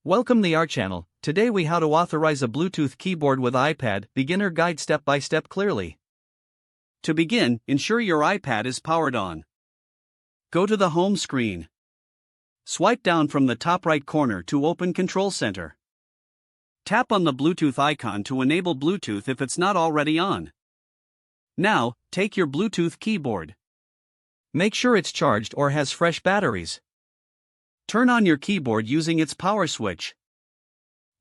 Welcome to our channel. Today we how to authorize a Bluetooth keyboard with iPad, beginner guide step by step clearly. To begin, ensure your iPad is powered on. Go to the home screen. Swipe down from the top right corner to open Control Center. Tap on the Bluetooth icon to enable Bluetooth if it's not already on. Now, take your Bluetooth keyboard. Make sure it's charged or has fresh batteries. Turn on your keyboard using its power switch.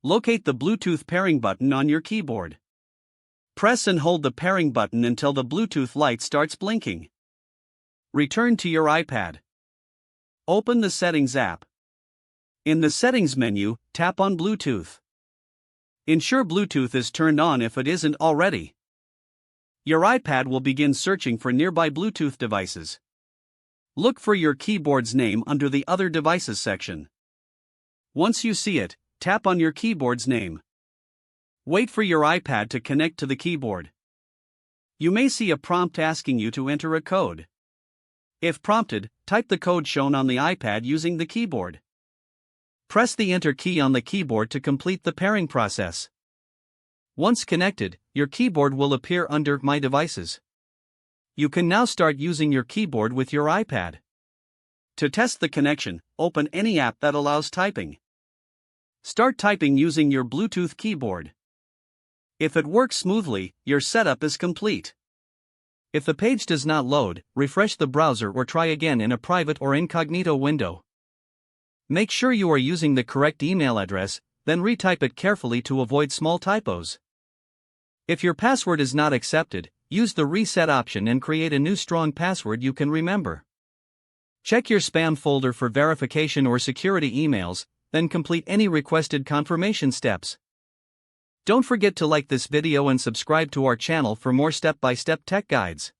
Locate the Bluetooth pairing button on your keyboard. Press and hold the pairing button until the Bluetooth light starts blinking. Return to your iPad. Open the Settings app. In the Settings menu, tap on Bluetooth. Ensure Bluetooth is turned on if it isn't already. Your iPad will begin searching for nearby Bluetooth devices. Look for your keyboard's name under the Other Devices section. Once you see it, tap on your keyboard's name. Wait for your iPad to connect to the keyboard. You may see a prompt asking you to enter a code. If prompted, type the code shown on the iPad using the keyboard. Press the Enter key on the keyboard to complete the pairing process. Once connected, your keyboard will appear under My Devices. You can now start using your keyboard with your iPad. To test the connection, open any app that allows typing. Start typing using your Bluetooth keyboard. If it works smoothly, your setup is complete. If the page does not load, refresh the browser or try again in a private or incognito window. Make sure you are using the correct email address, then retype it carefully to avoid small typos. If your password is not accepted, use the reset option and create a new strong password you can remember. Check your spam folder for verification or security emails, then complete any requested confirmation steps. Don't forget to like this video and subscribe to our channel for more step-by-step tech guides.